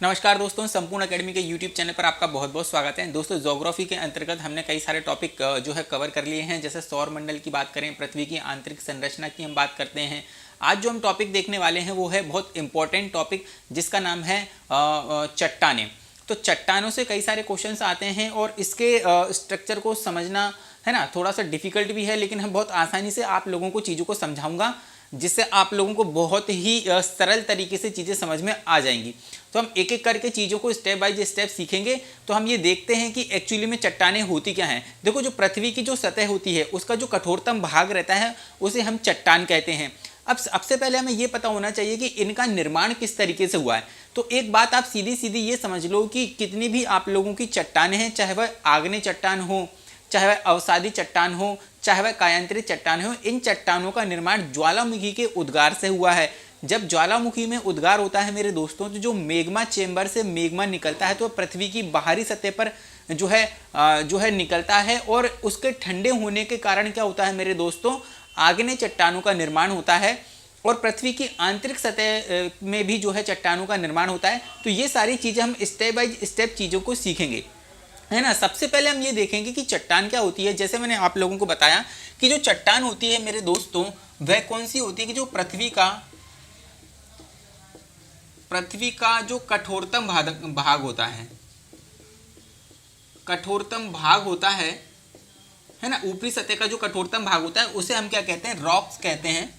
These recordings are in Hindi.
नमस्कार दोस्तों, संपूर्ण एकेडमी के यूट्यूब चैनल पर आपका बहुत बहुत स्वागत है। दोस्तों, ज्योग्राफी के अंतर्गत हमने कई सारे टॉपिक जो है कवर कर लिए हैं। जैसे सौर मंडल की बात करें, पृथ्वी की आंतरिक संरचना की हम बात करते हैं। आज जो हम टॉपिक देखने वाले हैं वो है बहुत इंपॉर्टेंट टॉपिक, जिसका नाम है चट्टानें। तो चट्टानों से कई सारे क्वेश्चंस आते हैं और इसके स्ट्रक्चर को समझना है ना थोड़ा सा डिफिकल्ट भी है, लेकिन हम बहुत आसानी से आप लोगों को चीज़ों को समझाऊंगा, जिससे आप लोगों को बहुत ही सरल तरीके से चीज़ें समझ में आ जाएंगी। तो हम एक एक करके चीज़ों को स्टेप बाय स्टेप सीखेंगे। तो हम ये देखते हैं कि एक्चुअली में चट्टानें होती क्या हैं। देखो, जो पृथ्वी की जो सतह होती है उसका जो कठोरतम भाग रहता है उसे हम चट्टान कहते हैं। अब सबसे पहले हमें ये पता होना चाहिए कि इनका निर्माण किस तरीके से हुआ है। तो एक बात आप सीधी सीधी ये समझ लो कि कितनी भी आप लोगों की चट्टानें हैं, चाहे वह आग्नेय चट्टान हो, चाहे वह अवसादी चट्टान हो, चाहे वह कायांतरित चट्टान हो, इन चट्टानों का निर्माण ज्वालामुखी के उद्गार से हुआ है। जब ज्वालामुखी में उद्गार होता है मेरे दोस्तों, तो जो मैग्मा चेंबर से मैग्मा निकलता है तो पृथ्वी की बाहरी सतह पर जो है निकलता है, और उसके ठंडे होने के कारण क्या होता है मेरे दोस्तों, आग्नेय चट्टानों का निर्माण होता है, और पृथ्वी की आंतरिक सतह में भी जो है चट्टानों का निर्माण होता है। तो ये सारी चीज़ें हम स्टेप बाय स्टेप चीज़ों को सीखेंगे, है ना। सबसे पहले हम ये देखेंगे कि चट्टान क्या होती है। जैसे मैंने आप लोगों को बताया कि जो चट्टान होती है मेरे दोस्तों, वह कौन सी होती है कि जो पृथ्वी का जो कठोरतम भाग होता है, कठोरतम भाग होता है ना, ऊपरी सतह का जो कठोरतम भाग होता है उसे हम क्या कहते हैं, रॉक्स कहते हैं,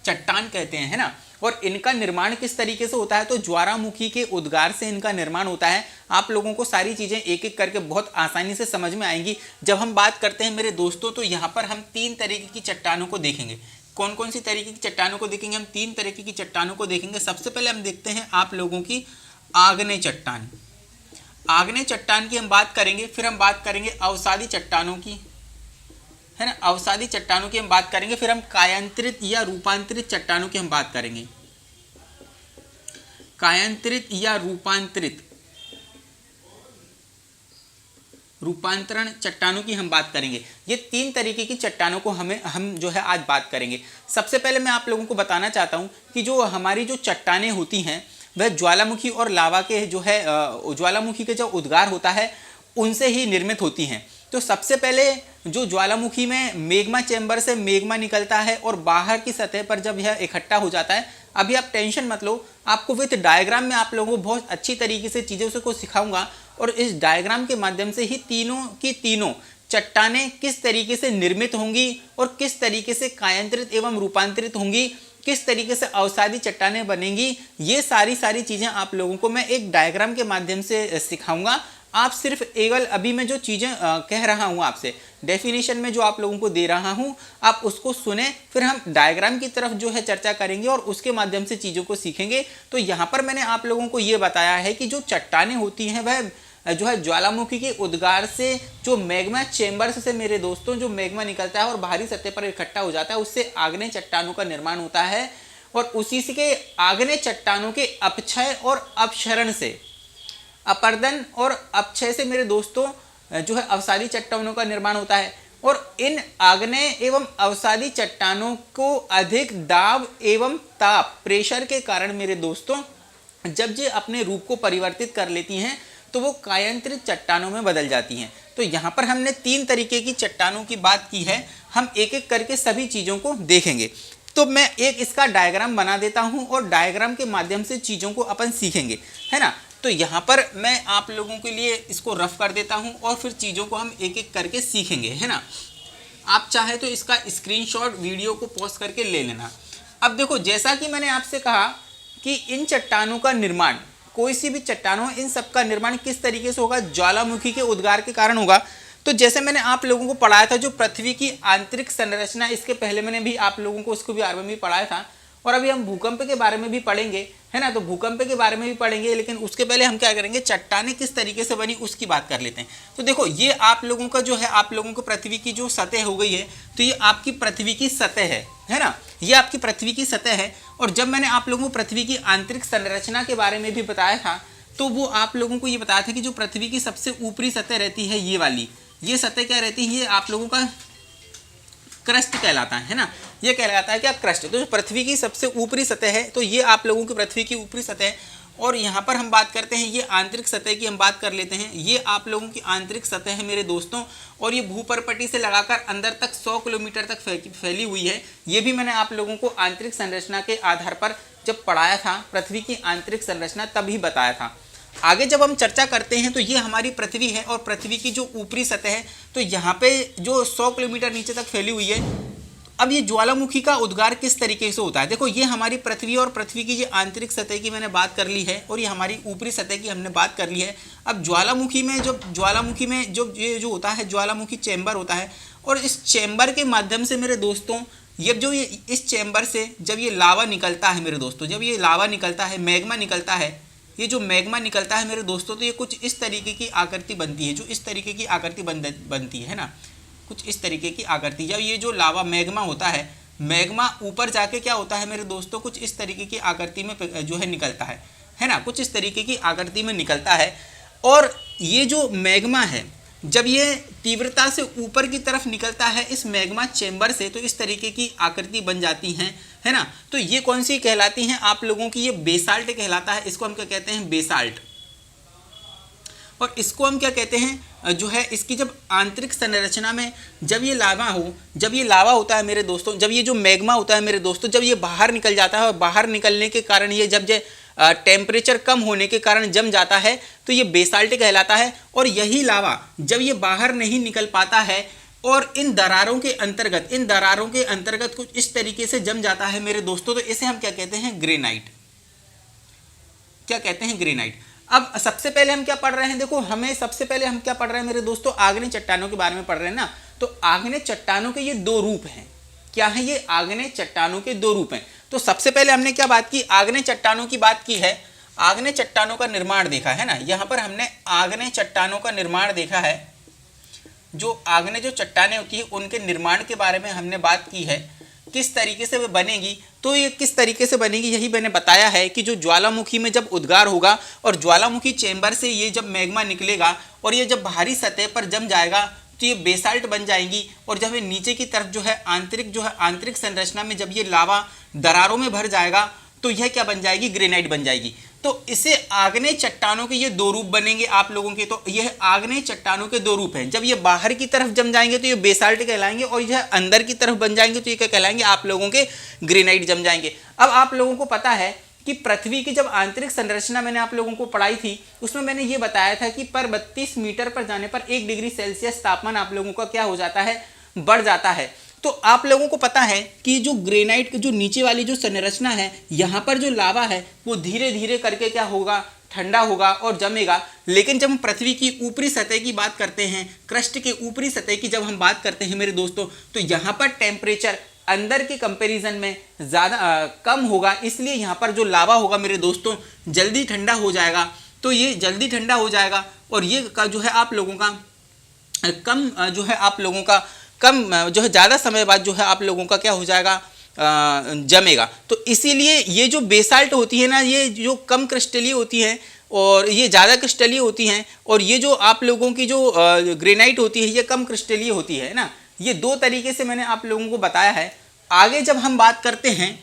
चट्टान कहते हैं, है ना। और इनका निर्माण किस तरीके से होता है, तो ज्वालामुखी के उद्गार से इनका निर्माण होता है। आप लोगों को सारी चीज़ें एक एक करके बहुत आसानी से समझ में आएंगी। जब हम बात करते हैं मेरे दोस्तों, तो यहाँ पर हम तीन तरीके की चट्टानों को देखेंगे। कौन कौन सी तरीके की चट्टानों को देखेंगे, हम तीन तरीके की चट्टानों को देखेंगे। सबसे पहले हम देखते हैं आप लोगों की आग्नेय चट्टान। आग्नेय चट्टान की हम बात करेंगे, फिर हम बात करेंगे अवसादी चट्टानों की, है ना, अवसादी चट्टानों की हम बात करेंगे, फिर हम कायांतरित या रूपांतरित चट्टानों की हम बात करेंगे, कायांतरित या रूपांतरण चट्टानों की हम बात करेंगे। ये तीन तरीके की चट्टानों को हम जो है आज बात करेंगे। सबसे पहले मैं आप लोगों को बताना चाहता हूं कि जो हमारी जो चट्टानें होती हैं वह ज्वालामुखी और लावा के जो है ज्वालामुखी के जो उद्गार होता है उनसे ही निर्मित होती हैं। तो सबसे पहले जो ज्वालामुखी में मैग्मा चैम्बर से मैग्मा निकलता है और बाहर की सतह पर जब यह इकट्ठा हो जाता है, अभी आप टेंशन मत लो, आपको विद डायग्राम में आप लोगों को बहुत अच्छी तरीके से चीज़ों को सिखाऊंगा, और इस डायग्राम के माध्यम से ही तीनों की तीनों चट्टानें किस तरीके से निर्मित होंगी और किस तरीके से कायांतरित एवं रूपांतरित होंगी, किस तरीके से अवसादी चट्टानें बनेंगी, ये सारी चीज़ें आप लोगों को मैं एक डायग्राम के माध्यम से सिखाऊंगा। आप सिर्फ केवल अभी मैं जो चीज़ें कह रहा हूँ आपसे, डेफिनेशन में जो आप लोगों को दे रहा हूँ, आप उसको सुने, फिर हम डायग्राम की तरफ जो है चर्चा करेंगे और उसके माध्यम से चीज़ों को सीखेंगे। तो यहाँ पर मैंने आप लोगों को ये बताया है कि जो चट्टानें होती हैं वह जो है ज्वालामुखी के उद्गार से जो मैग्मा चेंबर्स से मेरे दोस्तों जो मैग्मा निकलता है और बाहरी सतह पर इकट्ठा हो जाता है, उससे आग्नेय चट्टानों का निर्माण होता है, और उसी से के आग्नेय चट्टानों के अपक्षय और अपक्षरण से, अपर्दन और अपक्षय से मेरे दोस्तों जो है अवसादी चट्टानों का निर्माण होता है। और इन आग्नेय एवं अवसादी चट्टानों को अधिक दाब एवं ताप प्रेशर के कारण मेरे दोस्तों जब ये अपने रूप को परिवर्तित कर लेती हैं तो वो कायांतरित चट्टानों में बदल जाती हैं। तो यहाँ पर हमने तीन तरीके की चट्टानों की बात की है, हम एक एक करके सभी चीज़ों को देखेंगे। तो मैं एक इसका डायग्राम बना देता हूँ और डायग्राम के माध्यम से चीज़ों को अपन सीखेंगे, है ना। तो यहाँ पर मैं आप लोगों के लिए इसको रफ कर देता हूँ और फिर चीज़ों को हम एक एक करके सीखेंगे, है ना। आप चाहे तो इसका स्क्रीनशॉट वीडियो को पॉज करके ले लेना। अब देखो, जैसा कि मैंने आपसे कहा कि इन चट्टानों का निर्माण, कोई सी भी चट्टान हो, इन सब का निर्माण किस तरीके से होगा, ज्वालामुखी के उद्गार के कारण होगा। तो जैसे मैंने आप लोगों को पढ़ाया था जो पृथ्वी की आंतरिक संरचना, इसके पहले मैंने भी आप लोगों को उसको भी बारे में भी पढ़ाया था, और अभी हम भूकंप के बारे में भी पढ़ेंगे, है ना। तो भूकंप के बारे में भी पढ़ेंगे, लेकिन उसके पहले हम क्या करेंगे, चट्टानें किस तरीके से बनी उसकी बात कर लेते हैं। तो देखो, ये आप लोगों का जो है, आप लोगों को पृथ्वी की जो सतह हो गई है, तो ये आपकी पृथ्वी की सतह है ना, ये आपकी पृथ्वी की सतह है। और जब मैंने आप लोगों को पृथ्वी की आंतरिक संरचना के बारे में भी बताया था, तो वो आप लोगों को ये बताया था कि जो पृथ्वी की सबसे ऊपरी सतह रहती है, ये वाली, ये सतह क्या रहती है, ये आप लोगों का क्रस्ट कहलाता है ना, ये कहलाता है क्या, क्रस्ट। तो जो पृथ्वी की सबसे ऊपरी सतह है, तो ये आप लोगों की पृथ्वी की ऊपरी सतह है। और यहाँ पर हम बात करते हैं ये आंतरिक सतह की हम बात कर लेते हैं। ये आप लोगों की आंतरिक सतह है मेरे दोस्तों, और ये भूपर्पटी से लगाकर अंदर तक 100 किलोमीटर तक फैली हुई है। ये भी मैंने आप लोगों को आंतरिक संरचना के आधार पर जब पढ़ाया था, पृथ्वी की आंतरिक संरचना, तभी बताया था। आगे जब हम चर्चा करते हैं तो ये हमारी पृथ्वी है, और पृथ्वी की जो ऊपरी सतह है तो यहाँ पे जो 100 किलोमीटर नीचे तक फैली हुई है। अब ये ज्वालामुखी का उद्गार किस तरीके से होता है, देखो ये हमारी पृथ्वी और पृथ्वी की ये आंतरिक सतह की मैंने बात कर ली है, और ये हमारी ऊपरी सतह की हमने बात कर ली है। अब ज्वालामुखी में जो ये जो होता है ज्वालामुखी चैम्बर होता है, और इस चैम्बर के माध्यम से मेरे दोस्तों ये इस चैम्बर से जब ये लावा निकलता है मेरे दोस्तों, जब ये लावा निकलता है, मैग्मा निकलता है, ये जो मैग्मा निकलता है मेरे दोस्तों, तो ये कुछ इस तरीके की आकृति बनती है, जो इस तरीके की आकृति बनती है ना, कुछ इस तरीके की आकृति। जब ये जो लावा मैग्मा होता है, मैग्मा ऊपर जाके क्या होता है मेरे दोस्तों, कुछ इस तरीके की आकृति में जो है निकलता है ना, कुछ इस तरीके की आकृति में निकलता है। और ये जो मैग्मा है जब ये तीव्रता से ऊपर की तरफ निकलता है इस मैग्मा चेंबर से, तो इस तरीके की आकृति बन जाती हैं, है ना। तो ये कौन सी कहलाती हैं आप लोगों की, ये बेसाल्ट कहलाता है। इसको हम क्या कहते हैं, बेसाल्ट। और इसको हम क्या कहते हैं, जो है इसकी जब आंतरिक संरचना में जब ये लावा होता है मेरे दोस्तों, जब ये जो मैग्मा होता है मेरे दोस्तों, जब ये बाहर निकल जाता है, और बाहर निकलने के कारण ये जब टेम्परेचर कम होने के कारण जम जाता है, तो ये बेसाल्ट कहलाता है। और यही लावा जब ये बाहर नहीं निकल पाता है और इन दरारों के अंतर्गत कुछ इस तरीके से जम जाता है मेरे दोस्तों, तो इसे हम क्या कहते हैं, ग्रेनाइट। क्या कहते हैं, ग्रेनाइट। अब सबसे पहले हम क्या पढ़ रहे हैं, देखो हमें सबसे पहले हम क्या पढ़ रहे हैं मेरे दोस्तों, आग्नेय चट्टानों के बारे में पढ़ रहे हैं ना। तो आग्नेय चट्टानों के ये दो रूप हैं। क्या है ये, आग्नेय चट्टानों के दो रूप हैं। तो सबसे पहले हमने क्या बात की, आग्नेय चट्टानों की बात की है। आग्नेय चट्टानों का निर्माण देखा है ना, यहाँ पर हमने आग्नेय चट्टानों का निर्माण देखा है। जो आग्नेय जो चट्टानें होती है उनके निर्माण के बारे में हमने बात की है, किस तरीके से वो बनेगी। तो ये किस तरीके से बनेगी, यही मैंने बताया है कि जो ज्वालामुखी में जब उद्गार होगा और ज्वालामुखी चेंबर से ये जब मैग्मा निकलेगा और ये जब बाहरी सतह पर जम जाएगा, तो ये बेसाल्ट बन जाएंगी। और जब ये नीचे की तरफ जो है आंतरिक संरचना में जब ये लावा दरारों में भर जाएगा, तो यह क्या बन जाएगी, ग्रेनाइट बन जाएगी। तो इसे आग्नेय चट्टानों के ये दो रूप बनेंगे आप लोगों के। तो यह आग्नेय चट्टानों के दो रूप हैं। जब ये बाहर की तरफ जम जाएंगे तो ये बेसाल्ट कहलाएंगे, और यह अंदर की तरफ बन जाएंगे तो ये क्या कहलाएंगे, आप लोगों के ग्रेनाइट जम जाएंगे। अब आप लोगों को पता है कि पृथ्वी की जब आंतरिक संरचना मैंने आप लोगों को पढ़ाई थी, उसमें मैंने ये बताया था कि पर 32 मीटर पर जाने पर 1 डिग्री सेल्सियस तापमान आप लोगों का क्या हो जाता है, बढ़ जाता है। तो आप लोगों को पता है कि जो ग्रेनाइट की जो नीचे वाली जो संरचना है, यहाँ पर जो लावा है वो धीरे धीरे करके क्या होगा, ठंडा होगा और जमेगा। लेकिन जब हम पृथ्वी की ऊपरी सतह की बात करते हैं, क्रस्ट के ऊपरी सतह की जब हम बात करते हैं मेरे दोस्तों, तो यहाँ पर टेम्परेचर अंदर के कंपैरिजन में ज़्यादा कम होगा। इसलिए यहाँ पर जो लावा होगा मेरे दोस्तों जल्दी ठंडा हो जाएगा। तो ये जल्दी ठंडा हो जाएगा और ये का जो है आप लोगों का कम जो है ज़्यादा समय बाद जो है आप लोगों का क्या हो जाएगा, जमेगा। तो इसीलिए ये जो बेसाल्ट होती है ना, ये जो कम क्रिस्टलीय होती है और ये ज़्यादा क्रिस्टलीय होती हैं, और ये जो आप लोगों की जो ग्रेनाइट होती है ये कम क्रिस्टलीय होती है ना। ये दो तरीके से मैंने आप लोगों को बताया है। आगे जब हम बात करते हैं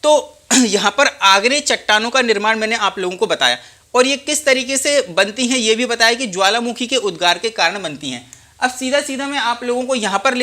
तो यहाँ पर आग्नेय चट्टानों का निर्माण मैंने आप लोगों को बताया, और ये किस तरीके से बनती हैं ये भी बताया कि ज्वालामुखी के उद्गार के कारण बनती हैं। अब सीधा सीधा मैं आप लोगों को यहाँ पर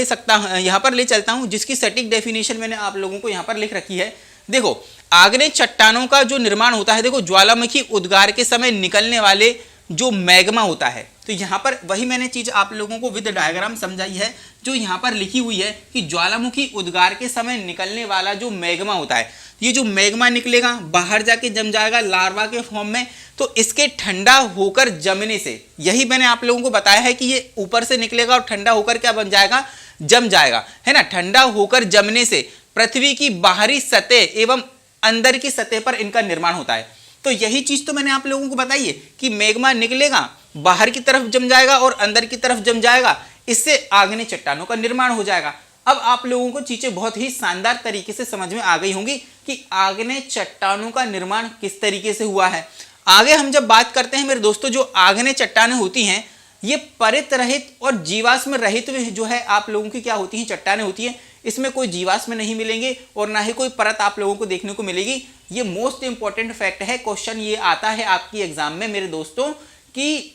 ले चलता हूँ, जिसकी सटीक डेफिनेशन मैंने आप लोगों को यहाँ पर लिख रखी है। देखो आग्नेय चट्टानों का जो निर्माण होता है, देखो ज्वालामुखी उद्गार के समय निकलने वाले जो मैग्मा होता है, तो यहाँ पर वही मैंने चीज़ आप लोगों को विद डायग्राम समझाई है, जो यहाँ पर लिखी हुई है कि ज्वालामुखी उद्गार के समय निकलने वाला जो मैग्मा होता है, ये जो मैग्मा निकलेगा बाहर जाके जम जाएगा लार्वा के फॉर्म में। तो इसके ठंडा होकर जमने से, यही मैंने आप लोगों को बताया है कि ये ऊपर से निकलेगा और ठंडा होकर क्या बन जाएगा, जम जाएगा, है ना। ठंडा होकर जमने से पृथ्वी की बाहरी सतह एवं अंदर की सतह पर इनका निर्माण होता है। तो यही चीज तो मैंने आप लोगों को बताई है कि मैग्मा निकलेगा, बाहर की तरफ जम जाएगा और अंदर की तरफ जम जाएगा, इससे आग्नेय चट्टानों का निर्माण हो जाएगा। अब आप लोगों को चीजें बहुत ही शानदार तरीके से समझ में आ गई होंगी कि आग्नेय चट्टानों का निर्माण किस तरीके से हुआ है। आगे हम जब बात करते हैं मेरे दोस्तों, जो आग्नेय चट्टानें होती हैं ये परित रहित और जीवाश्म रहित जो है आप लोगों की क्या होती हैं, चट्टानें होती हैं। इसमें कोई जीवाश्म नहीं मिलेंगे और ना ही कोई परत आप लोगों को देखने को मिलेगी। ये मोस्ट इंपॉर्टेंट फैक्ट है। क्वेश्चन ये आता है आपकी एग्जाम में मेरे दोस्तों कि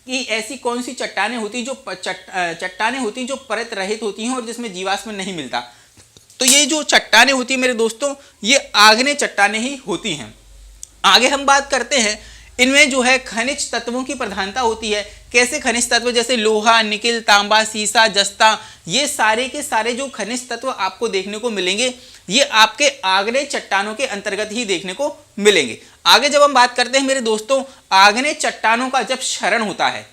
ऐसी कौन सी चट्टानें होती जो चट्टानें होती जो परत रहित होती हैं और जिसमें जीवाश्म नहीं मिलता। तो ये जो चट्टानें होती हैं मेरे दोस्तों, ये आग्नेय चट्टानें ही होती हैं। आगे हम बात करते हैं, इनमें जो है खनिज तत्वों की प्रधानता होती है। कैसे खनिज तत्व? जैसे लोहा, निकिल, तांबा, सीसा, जस्ता, ये सारे के सारे जो खनिज तत्व आपको देखने को मिलेंगे ये आपके आग्नेय चट्टानों के अंतर्गत ही देखने को मिलेंगे। आगे जब हम बात करते हैं मेरे दोस्तों, आग्नेय चट्टानों का जब क्षरण होता है,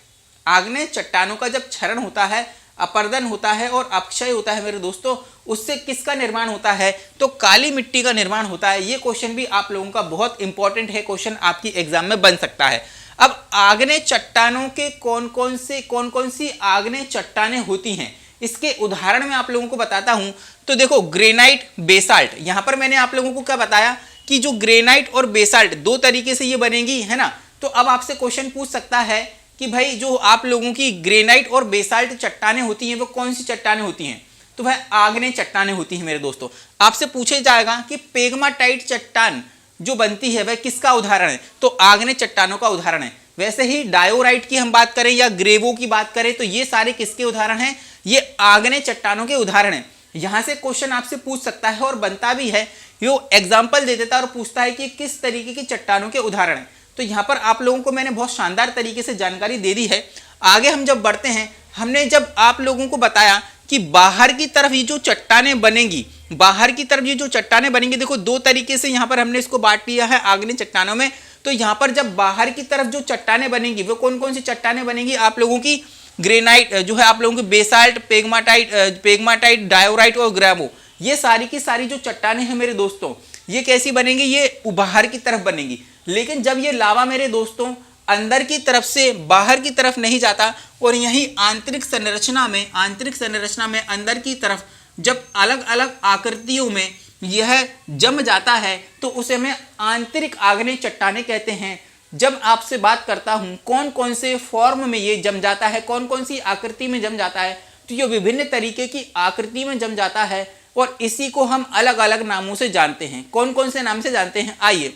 आग्नेय चट्टानों का जब क्षरण होता है, अपरदन होता है और अपक्षय होता है मेरे दोस्तों, उससे किसका निर्माण होता है? तो काली मिट्टी का निर्माण होता है। ये क्वेश्चन भी आप लोगों का बहुत इंपॉर्टेंट है, क्वेश्चन आपकी एग्जाम में बन सकता है। अब आग्नेय चट्टानों के कौन कौन सी आग्नेय चट्टानें होती हैं, इसके उदाहरण मैं आप लोगों को बताता हूं। तो देखो, ग्रेनाइट, बेसाल्ट, यहां पर मैंने आप लोगों को क्या बताया कि जो ग्रेनाइट और बेसाल्ट दो तरीके से ये बनेगी, है ना। तो अब आपसे क्वेश्चन पूछ सकता है कि भाई जो आप लोगों की ग्रेनाइट और बेसाल्ट चट्टानें होती हैं वो कौन सी चट्टानें होती हैं? तो भाई आग्नेय चट्टानें होती हैं मेरे दोस्तों। आपसे पूछे जाएगा कि पेग्माटाइट चट्टान जो बनती है वह किसका उदाहरण है? तो आग्नेय चट्टानों का उदाहरण है। वैसे ही डायोराइट की हम बात करें या ग्रेवो की बात करें तो ये सारे किसके उदाहरण हैं? ये आग्नेय चट्टानों के उदाहरण हैं। यहां से क्वेश्चन आपसे पूछ सकता है और बनता भी है, यो एग्जाम्पल दे देता है और पूछता है कि किस तरीके की चट्टानों के उदाहरण हैं। तो यहाँ पर आप लोगों को मैंने बहुत शानदार तरीके से जानकारी दे दी है। आगे हम जब बढ़ते हैं, हमने जब आप लोगों को बताया कि बाहर की तरफ ये जो चट्टानें बनेंगी, बाहर की तरफ ये जो चट्टानें बनेंगी, देखो दो तरीके से यहाँ पर हमने इसको बांट लिया है आग्नेय चट्टानों में। तो यहाँ पर जब बाहर की तरफ जो चट्टानें बनेंगी वो कौन कौन सी चट्टानें बनेंगी? आप लोगों की ग्रेनाइट जो है, आप लोगों की बेसाल्ट, पेग्माटाइट, डायोराइट और ग्रेवो, ये सारी की सारी जो चट्टानें हैं मेरे दोस्तों, ये कैसी बनेंगी? ये बाहर की तरफ बनेंगी। लेकिन जब ये लावा मेरे दोस्तों अंदर की तरफ से बाहर की तरफ नहीं जाता और यही आंतरिक संरचना में अंदर की तरफ जब अलग अलग आकृतियों में यह जम जाता है तो उसे हमें आंतरिक आग्नेय चट्टानें कहते हैं। जब आपसे बात करता हूं कौन कौन से फॉर्म में ये जम जाता है, कौन कौन सी आकृति में जम जाता है, तो ये विभिन्न तरीके की आकृति में जम जाता है और इसी को हम अलग अलग नामों से जानते हैं। कौन कौन से नाम से जानते हैं? आइए,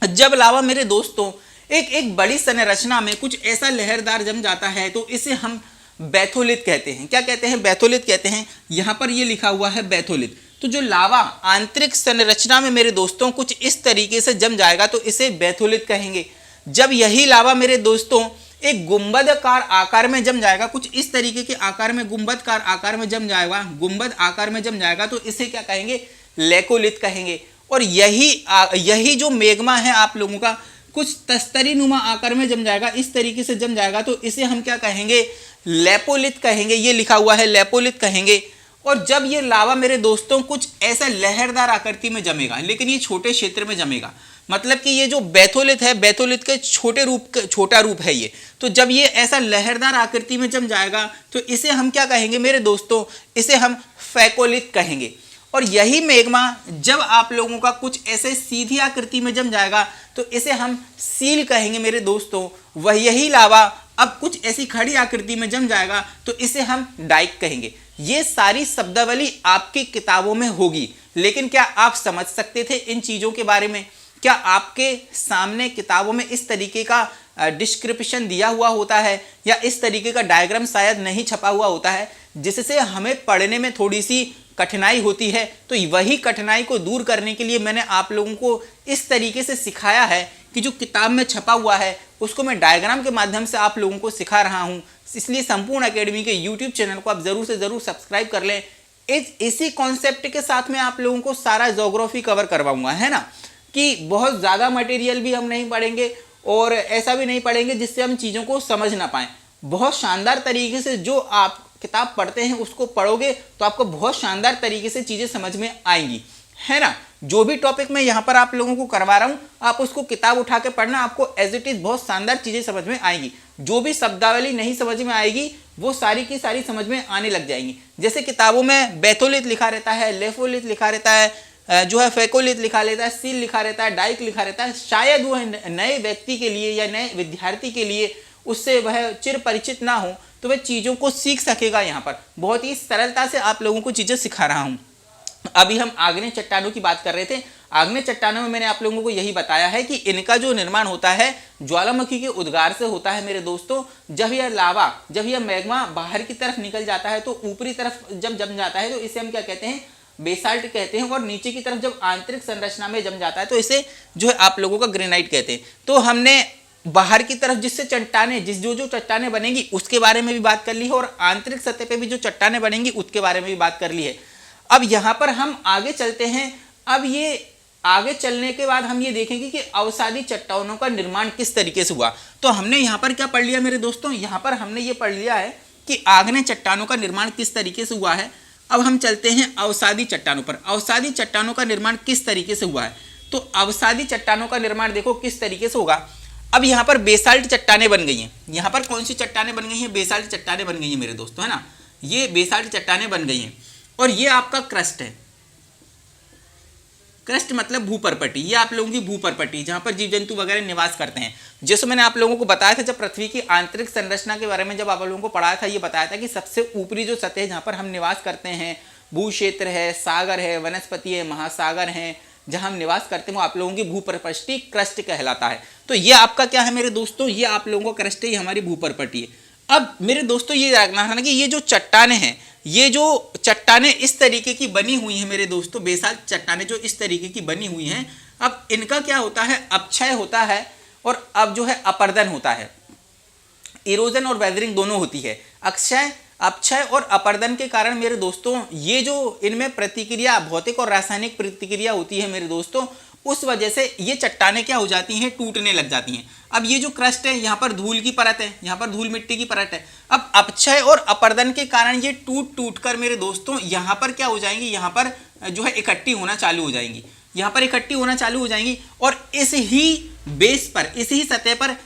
जब लावा मेरे दोस्तों एक बड़ी संरचना में कुछ ऐसा लहरदार जम जाता है तो इसे हम बैथोलिथ कहते हैं। क्या कहते हैं? बैथोलिथ कहते हैं। यहां पर ये लिखा हुआ है बैथोलिथ। तो जो लावा आंतरिक संरचना में मेरे दोस्तों कुछ इस तरीके से जम जाएगा तो इसे बैथोलिथ कहेंगे। जब यही लावा मेरे दोस्तों एक गुंबदकार आकार में जम जाएगा, कुछ इस तरीके के आकार में गुंबदकार आकार में जम जाएगा, गुंबद आकार में जम जाएगा, तो इसे क्या कहेंगे? लेकोलिथ कहेंगे। और यही जो मेग्मा है आप लोगों का कुछ तस्तरी नुमा आकार में जम जाएगा, इस तरीके से जम जाएगा, तो इसे हम क्या कहेंगे? लेपोलिथ कहेंगे। ये लिखा हुआ है लेपोलिथ कहेंगे। और जब ये लावा मेरे दोस्तों कुछ ऐसा लहरदार आकृति में जमेगा, लेकिन ये छोटे क्षेत्र में जमेगा, मतलब कि ये जो बैथोलिथ है, बैथोलिथ के छोटा रूप है ये। तो जब ये ऐसा लहरदार आकृति में जम जाएगा तो इसे हम क्या कहेंगे मेरे दोस्तों? इसे हम फैकोलिथ कहेंगे। और यही मेग्मा जब आप लोगों का कुछ ऐसे सीधी आकृति में जम जाएगा तो इसे हम सील कहेंगे मेरे दोस्तों। वह यही लावा अब कुछ ऐसी खड़ी आकृति में जम जाएगा तो इसे हम डाइक कहेंगे। ये सारी शब्दावली आपकी किताबों में होगी, लेकिन क्या आप समझ सकते थे इन चीज़ों के बारे में? क्या आपके सामने किताबों में इस तरीके का डिस्क्रिप्शन दिया हुआ होता है या इस तरीके का डायग्राम शायद नहीं छपा हुआ होता है जिससे हमें पढ़ने में थोड़ी सी कठिनाई होती है? तो वही कठिनाई को दूर करने के लिए मैंने आप लोगों को इस तरीके से सिखाया है कि जो किताब में छपा हुआ है उसको मैं डायग्राम के माध्यम से आप लोगों को सिखा रहा हूं। इसलिए संपूर्ण एकेडमी के यूट्यूब चैनल को आप जरूर से जरूर सब्सक्राइब कर लें। इसी कॉन्सेप्ट के साथ में आप लोगों को सारा ज्योग्राफी कवर करवाऊंगा, है ना, कि बहुत ज़्यादा मटेरियल भी हम नहीं पढ़ेंगे और ऐसा भी नहीं पढ़ेंगे जिससे हम चीज़ों को समझ ना पाएँ। बहुत शानदार तरीके से जो आप किताब पढ़ते हैं उसको पढ़ोगे तो आपको बहुत शानदार तरीके से चीज़ें समझ में आएंगी, है ना। जो भी टॉपिक मैं यहाँ पर आप लोगों को करवा रहा हूँ आप उसको किताब उठा के पढ़ना, आपको एज इट इज़ बहुत शानदार चीज़ें समझ में आएंगी। जो भी शब्दावली नहीं समझ में आएगी वो सारी की सारी समझ में आने लग जाएंगी। जैसे किताबों में बैथोलिथ लिखा रहता है, लेफोलिथ लिखा रहता है, जो है फैकोलिथ लिखा रहता है, सील लिखा रहता है, डाइक लिखा रहता है। शायद वो नए व्यक्ति के लिए या नए विद्यार्थी के लिए उससे वह चिर परिचित ना हो, तो वह चीज़ों को सीख सकेगा। यहाँ पर बहुत ही सरलता से आप लोगों को चीज़ें सिखा रहा हूँ। अभी हम आग्नेय चट्टानों की बात कर रहे थे। आग्नेय चट्टानों में मैंने आप लोगों को यही बताया है कि इनका जो निर्माण होता है ज्वालामुखी के उद्गार से होता है मेरे दोस्तों। जब यह लावा, जब यह मैग्मा बाहर की तरफ निकल जाता है तो ऊपरी तरफ जब जम जाता है तो इसे हम क्या कहते हैं, बेसाल्ट कहते हैं। और नीचे की तरफ जब आंतरिक संरचना में जम जाता है तो इसे जो है आप लोगों का ग्रेनाइट कहते हैं। तो हमने बाहर की तरफ जिससे चट्टाने जो चट्टाने बनेगी उसके बारे में भी बात कर ली है, और आंतरिक सतह पे भी जो चट्टाने बनेंगी उसके बारे में भी बात कर ली है। अब यहाँ पर हम आगे चलते हैं। अब ये आगे चलने के बाद हम ये देखेंगे कि अवसादी चट्टानों का निर्माण किस तरीके से हुआ। तो हमने यहाँ पर क्या पढ़ लिया मेरे दोस्तों, यहाँ पर हमने ये पढ़ लिया है कि आग्नेय चट्टानों का निर्माण किस तरीके से हुआ है। अब हम चलते हैं अवसादी चट्टानों पर। अवसादी चट्टानों का निर्माण किस तरीके से हुआ है, तो अवसादी चट्टानों का निर्माण देखो किस तरीके से होगा। अब यहाँ पर बेसाल्ट चट्टाने बन गई हैं। यहाँ पर कौन सी चट्टाने बन गई हैं, बेसाल्ट चट्टाने बन गई हैं मेरे दोस्तों, है ना। ये बेसाल्ट चट्टाने बन गई हैं और ये आपका क्रस्ट है। क्रस्ट मतलब भूपरपट्टी, ये आप लोगों की भूपरपट्टी जहाँ पर जीव जंतु वगैरह निवास करते हैं। जैसे मैंने आप लोगों को बताया था जब पृथ्वी की आंतरिक संरचना के बारे में जब आप लोगों को पढ़ाया था, ये बताया था कि सबसे ऊपरी जो सतह जहाँ पर हम निवास करते हैं, भू क्षेत्र है, सागर है, वनस्पति है, महासागर है, जहाँ हम निवास करते हैं वो आप लोगों की भूपरपट्टी क्रस्ट कहलाता है। तो ये आपका क्या है मेरे दोस्तों, ये आप लोगों का क्रस्ट है, ये हमारी भूपरपट्टी है। अब मेरे दोस्तों ये रखना है ना कि ये जो चट्टाने हैं, ये जो चट्टाने इस तरीके की बनी हुई हैं मेरे दोस्तों, बेसाल्ट चट्टाने जो इस तरीके की बनी हुई हैं, अब इनका क्या होता है, अपक्षय होता है और अब जो है अपर्दन होता है। इरोजन और वेदरिंग दोनों होती है। अपक्षय और अपर्दन के कारण मेरे दोस्तों ये जो इनमें प्रतिक्रिया, भौतिक और रासायनिक प्रतिक्रिया होती है मेरे दोस्तों, उस वजह से ये चट्टाने क्या हो जाती हैं, टूटने लग जाती हैं। अब ये जो क्रस्ट है, यहाँ पर धूल की परत है, यहाँ पर धूल मिट्टी की परत है। अब अपक्षय और अपर्दन के कारण ये टूट कर मेरे दोस्तों यहाँ पर क्या हो जाएंगी, यहाँ पर जो है इकट्ठी होना चालू हो जाएंगी, यहाँ पर इकट्ठी होना चालू हो जाएंगी। और इस ही बेस पर, इस ही सतह पर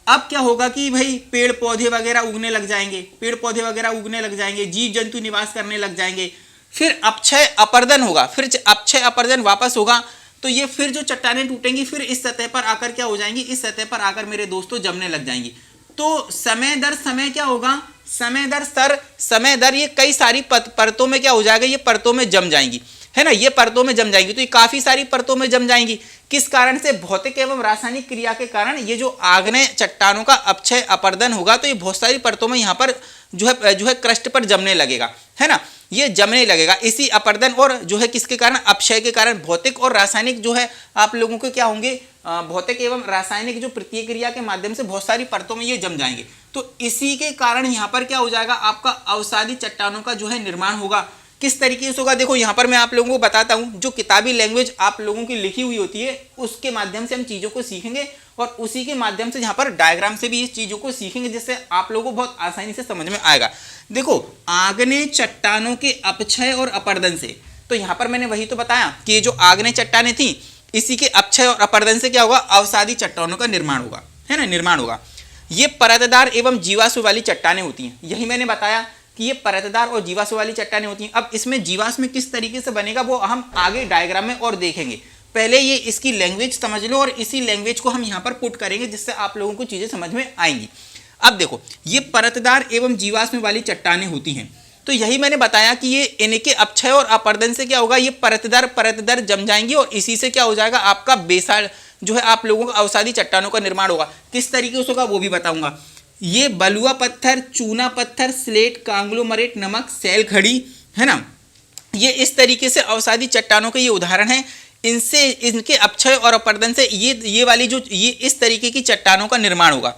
अब क्या होगा कि भाई पेड़ पौधे वगैरह उगने लग जाएंगे, पेड़ पौधे वगैरह उगने लग जाएंगे, जीव जंतु निवास करने लग जाएंगे। फिर अपक्षय अपर्दन होगा, फिर अपक्षय अपर्दन वापस होगा, तो ये फिर जो चट्टानें टूटेंगी फिर इस सतह पर आकर क्या हो जाएंगी, इस सतह पर आकर मेरे दोस्तों जमने लग जाएंगी। तो समय दर समय क्या होगा, समय दर ये कई सारी परतों में क्या हो जाएगा, ये परतों में जम जाएंगी, है ना। ये परतों में जम जाएंगी, तो ये काफी सारी परतों में जम जाएंगी। किस कारण से, भौतिक एवं रासायनिक क्रिया के कारण ये जो आग्नेय चट्टानों का अपक्षय अपर्दन होगा, तो ये बहुत सारी परतों में यहाँ पर जो है क्रस्ट पर जमने लगेगा, है ना। ये जमने लगेगा इसी अपर्दन और जो है किसके कारण, अपक्षय के कारण। भौतिक और रासायनिक जो है आप लोगों के क्या होंगे, भौतिक एवं रासायनिक जो प्रतिक्रिया के माध्यम से बहुत सारी परतों में ये जम जाएंगे। तो इसी के कारण यहाँ पर क्या हो जाएगा, आपका अवसादी चट्टानों का जो है निर्माण होगा। किस तरीके से होगा, देखो यहाँ पर मैं आप लोगों को बताता हूँ। जो किताबी लैंग्वेज आप लोगों की लिखी हुई होती है उसके माध्यम से हम चीज़ों को सीखेंगे और उसी के माध्यम से यहाँ पर डायग्राम से भी इस चीज़ों को सीखेंगे, जिससे आप लोगों को बहुत आसानी से समझ में आएगा। देखो आग्नेय चट्टानों के अपक्षय और अपर्दन से, तो यहाँ पर मैंने वही तो बताया कि ये जो आग्नेय चट्टानें थी इसी के अपक्षय और अपर्दन से क्या होगा, अवसादी चट्टानों का निर्माण होगा, है ना, निर्माण होगा। ये परतदार एवं जीवाश्म वाली चट्टानें होती हैं, यही मैंने बताया कि ये परतदार और जीवाश्म वाली चट्टानें होती हैं। अब इसमें जीवाश्म किस तरीके से बनेगा वो हम आगे डायग्राम में और देखेंगे। पहले ये इसकी लैंग्वेज समझ लो और इसी लैंग्वेज को हम यहाँ पर पुट करेंगे, जिससे आप लोगों को चीज़ें समझ में आएंगी। अब देखो ये परतदार एवं जीवाश्म वाली चट्टानें होती हैं, तो यही मैंने बताया कि ये इनके अपक्षय और अपर्दन से क्या होगा, ये परतदार जम जाएंगी और इसी से क्या हो जाएगा, आपका बेसाल्ट जो है आप लोगों का अवसादी चट्टानों का निर्माण होगा। किस तरीके से होगा वो भी बताऊंगा। ये बलुआ पत्थर, चूना पत्थर, स्लेट, कांग्लोमरेट, नमक, सैल खड़ी, है ना, ये इस तरीके से अवसादी चट्टानों के ये उदाहरण हैं। इनसे, इनके अपक्षय और अपर्दन से ये वाली जो ये इस तरीके की चट्टानों का निर्माण होगा।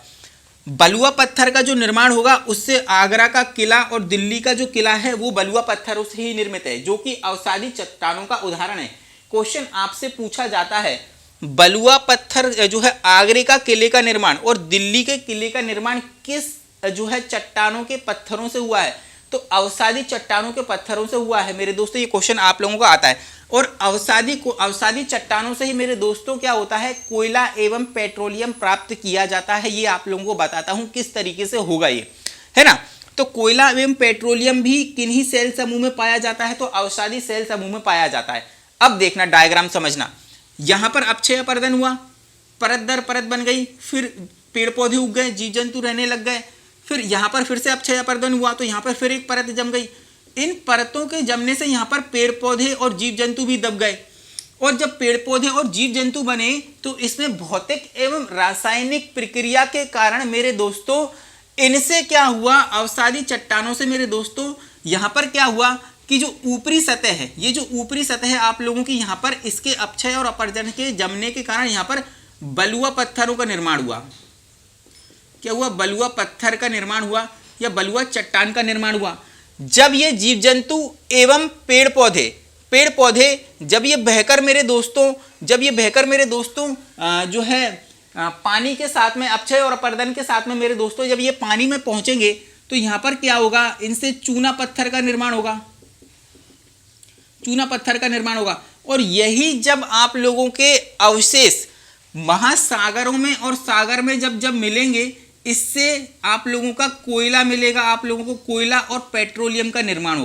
बलुआ पत्थर का जो निर्माण होगा उससे आगरा का किला और दिल्ली का जो किला है वो बलुआ पत्थरों से ही निर्मित है, जो कि अवसादी चट्टानों का उदाहरण है। क्वेश्चन आपसे पूछा जाता है बलुआ पत्थर जो है आगरे का किले का निर्माण और दिल्ली के किले का निर्माण किस जो है चट्टानों के पत्थरों से हुआ है, तो अवसादी चट्टानों के पत्थरों से हुआ है मेरे दोस्तों। ये क्वेश्चन आप लोगों को आता है। और अवसादी चट्टानों से ही मेरे दोस्तों क्या होता है, कोयला एवं पेट्रोलियम प्राप्त किया जाता है। ये आप लोगों को बताता हूं किस तरीके से होगा ये, है ना। तो कोयला एवं पेट्रोलियम भी किन्हीं सेल समूह में पाया जाता है, तो अवसादी सेल समूह में पाया जाता है। अब देखना डायग्राम समझना, यहां पर अपक्षय अपर्दन हुआ, परत दर परत बन गई, फिर पेड़ पौधे उग गए, जीव जंतु रहने लग गए, फिर यहाँ पर फिर से अपक्षय अपर्दन हुआ तो यहाँ पर फिर एक परत जम गई। इन परतों के जमने से यहाँ पर पेड़ पौधे और जीव जंतु भी दब गए, और जब पेड़ पौधे और जीव जंतु बने तो इसमें भौतिक एवं रासायनिक प्रक्रिया के कारण मेरे दोस्तों इनसे क्या हुआ, अवसादी चट्टानों से मेरे दोस्तों यहाँ पर क्या हुआ कि जो ऊपरी सतह है, ये जो ऊपरी सतह है आप लोगों की, यहाँ पर इसके अपक्षय और अपरदन के जमने के कारण यहाँ पर बलुआ पत्थरों का निर्माण हुआ। क्या हुआ? बलुआ पत्थर का निर्माण हुआ या बलुआ चट्टान का निर्माण हुआ। जब ये जीव जंतु एवं पेड़ पौधे जब ये बहकर मेरे दोस्तों जो है पानी के साथ में अपक्षय और अपरदन के साथ में मेरे दोस्तों जब ये पानी में पहुंचेंगे तो यहाँ पर क्या होगा, इनसे चूना पत्थर का निर्माण होगा। और यही जब आप लोगों के अवशेष महासागरों में और सागर में जब मिलेंगे, इससे आप लोगों का कोयला मिलेगा, आप लोगों को कोयला और पेट्रोलियम का निर्माण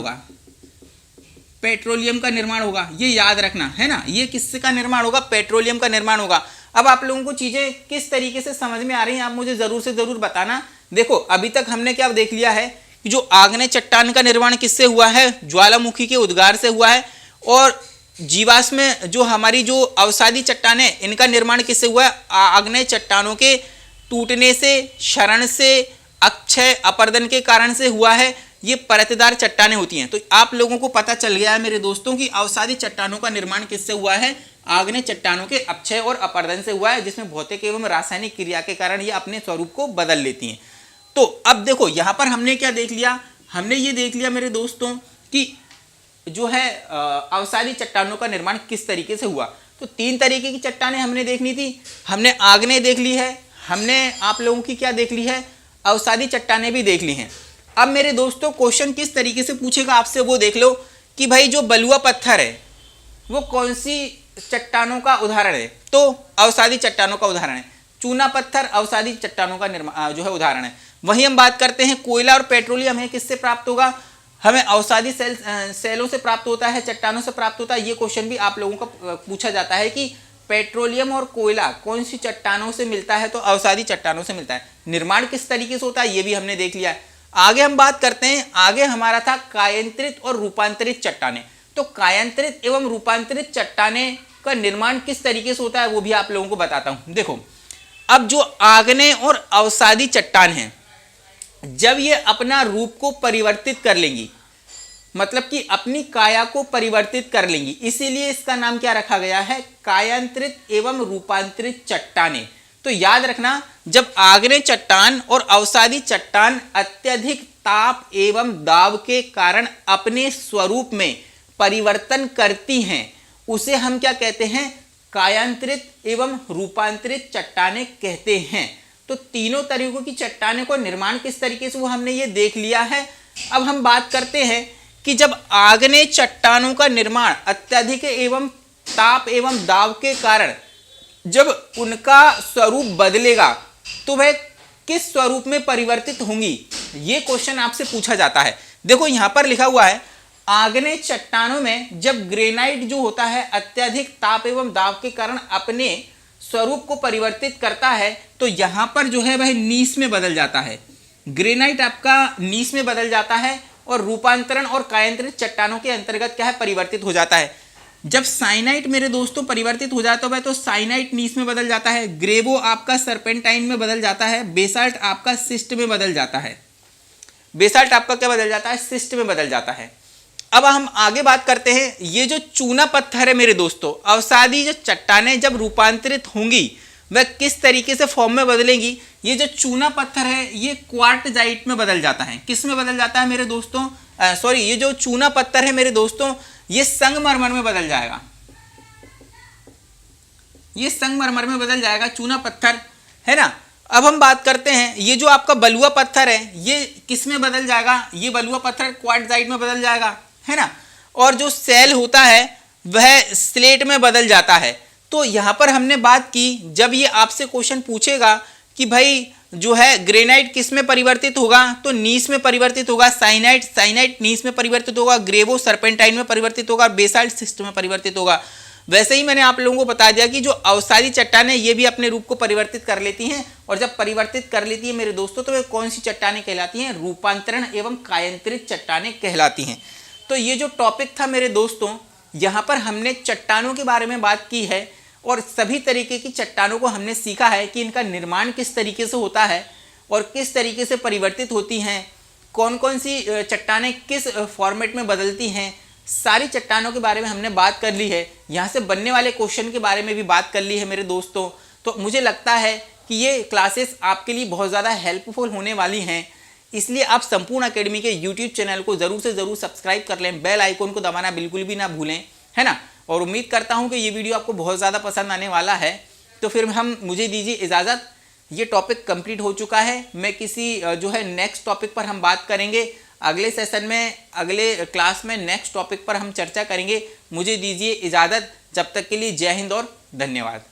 होगा। ये याद रखना है ना, ये किससे का निर्माण होगा? पेट्रोलियम का निर्माण होगा। अब आप लोगों को चीजें किस तरीके से समझ में आ रही हैं आप मुझे जरूर से जरूर बताना। देखो अभी तक हमने क्या देख लिया है कि जो आग्नेय चट्टान का निर्माण किससे हुआ है? ज्वालामुखी के उद्गार से हुआ है। और जीवाश्म में जो हमारी जो अवसादी चट्टानें, इनका निर्माण किससे हुआ है? आग्नेय चट्टानों के टूटने से, क्षरण से, अक्षय अपरदन के कारण से हुआ है। ये परतदार चट्टानें होती हैं। तो आप लोगों को पता चल गया है मेरे दोस्तों कि अवसादी चट्टानों का निर्माण किससे हुआ है? आग्नेय चट्टानों के अपक्षय और अपरदन से हुआ है, जिसमें भौतिक एवं रासायनिक क्रिया के कारण ये अपने स्वरूप को बदल लेती हैं। तो अब देखो यहाँ पर हमने क्या देख लिया, हमने ये देख लिया मेरे दोस्तों कि जो है अवसादी चट्टानों का निर्माण किस तरीके से हुआ। तो 3 तरीके की चट्टानें हमने देखनी थी। हमने आग्नेय देख ली है, हमने आप लोगों की क्या देख ली है, अवसादी चट्टानें भी देख ली हैं। अब मेरे दोस्तों क्वेश्चन किस तरीके से पूछेगा आपसे वो देख लो कि भाई जो बलुआ पत्थर है वो कौन सी चट्टानों का उदाहरण है? तो अवसादी चट्टानों का उदाहरण है। चूना पत्थर अवसादी चट्टानों का जो है उदाहरण है। वहीं हम बात करते हैं कोयला और पेट्रोलियम हमें किससे प्राप्त होगा? हमें अवसादी सेलों से प्राप्त होता है, चट्टानों से प्राप्त होता है। ये क्वेश्चन भी आप लोगों का पूछा जाता है कि पेट्रोलियम और कोयला कौन सी चट्टानों से मिलता है? तो अवसादी चट्टानों से मिलता है। निर्माण किस तरीके से होता है ये भी हमने देख लिया है। आगे हम बात करते हैं, आगे हमारा था कायांतरित और रूपांतरित चट्टानें। तो कायांतरित एवं रूपांतरित चट्टानें का निर्माण किस तरीके से होता है वो भी आप लोगों को बताता हूं। देखो अब जो आग्नेय और अवसादी चट्टान है, जब ये अपना रूप को परिवर्तित कर लेंगी, मतलब कि अपनी काया को परिवर्तित कर लेंगी, इसीलिए इसका नाम क्या रखा गया है? कायांतरित एवं रूपांतरित चट्टानें। तो याद रखना, जब आग्नेय चट्टान और अवसादी चट्टान अत्यधिक ताप एवं दाब के कारण अपने स्वरूप में परिवर्तन करती हैं, उसे हम क्या कहते हैं? कायांतरित एवं रूपांतरित चट्टानें कहते हैं। तो तीनों तरीकों की चट्टानों को निर्माण किस तरीके से वो हमने ये देख लिया है। अब हम बात करते हैं कि जब आग्नेय चट्टानों का निर्माण अत्यधिक एवं ताप एवं दाब के कारण जब उनका स्वरूप बदलेगा तो वह किस स्वरूप में परिवर्तित होंगी, ये क्वेश्चन आपसे पूछा जाता है। देखो यहां पर लिखा हुआ है, आग्नेय चट्टानों में जब ग्रेनाइट जो होता है अत्यधिक ताप एवं दाब के कारण अपने स्वरूप को परिवर्तित करता है, तो यहां पर जो है वह नीस में बदल जाता है। ग्रेनाइट आपका नीस में बदल जाता है और रूपांतरण और कायांतरित चट्टानों के अंतर्गत क्या है? परिवर्तित हो जाता है। जब साइनाइट मेरे दोस्तों परिवर्तित हो जाता है तो साइनाइट नीस में बदल जाता है, ग्रेवो आपका सर्पेंटाइन में बदल जाता है, बेसाल्ट आपका सिस्ट में बदल जाता है। बेसाल्ट आपका क्या बदल जाता है? सिस्ट में बदल जाता है। अब हम आगे बात करते हैं, ये जो चूना पत्थर है मेरे दोस्तों, अवसादी जो चट्टानें जब रूपांतरित होंगी वह किस तरीके से फॉर्म में बदलेंगी? ये जो चूना पत्थर है ये क्वार्टजाइट में बदल जाता है। किस में बदल जाता है मेरे दोस्तों? ये जो चूना पत्थर है मेरे दोस्तों ये संगमरमर में बदल जाएगा। ये संगमरमर में बदल जाएगा चूना पत्थर, है ना। अब हम बात करते हैं, ये जो आपका बलुआ पत्थर है ये किस में बदल जाएगा? ये बलुआ पत्थर क्वार्टजाइट में बदल जाएगा, है ना। और जो सेल होता है वह स्लेट में बदल जाता है। तो यहां पर हमने बात की, जब ये आपसे क्वेश्चन पूछेगा कि भाई जो है ग्रेनाइट किस में परिवर्तित होगा, तो नीस में परिवर्तित होगा, साइनाइट नीस में परिवर्तित होगा, ग्रेवो सर्पेंटाइन में परिवर्तित होगा, बेसाल्ट सिस्ट में परिवर्तित होगा। वैसे ही मैंने आप लोगों को बता दिया कि जो अवसादी चट्टानें ये भी अपने रूप को परिवर्तित कर लेती हैं, और जब परिवर्तित कर लेती है मेरे दोस्तों तो वे कौन सी चट्टानें कहलाती हैं? रूपांतरण एवं कायांतरित चट्टानें कहलाती हैं। तो ये जो टॉपिक था मेरे दोस्तों, यहाँ पर हमने चट्टानों के बारे में बात की है और सभी तरीके की चट्टानों को हमने सीखा है कि इनका निर्माण किस तरीके से होता है और किस तरीके से परिवर्तित होती हैं, कौन कौन सी चट्टानें किस फॉर्मेट में बदलती हैं। सारी चट्टानों के बारे में हमने बात कर ली है, यहाँ से बनने वाले क्वेश्चन के बारे में भी बात कर ली है मेरे दोस्तों। तो मुझे लगता है कि ये क्लासेस आपके लिए बहुत ज़्यादा हेल्पफुल होने वाली हैं, इसलिए आप संपूर्ण अकेडमी के यूट्यूब चैनल को ज़रूर से ज़रूर सब्सक्राइब कर लें, बेल आइकन को दबाना बिल्कुल भी ना भूलें, है ना। और उम्मीद करता हूँ कि ये वीडियो आपको बहुत ज़्यादा पसंद आने वाला है। तो फिर मुझे दीजिए इजाज़त, ये टॉपिक कंप्लीट हो चुका है। मैं किसी जो है नेक्स्ट टॉपिक पर हम बात करेंगे अगले सेशन में, अगले क्लास में नेक्स्ट टॉपिक पर हम चर्चा करेंगे। मुझे दीजिए इजाज़त, जब तक के लिए जय हिंद और धन्यवाद।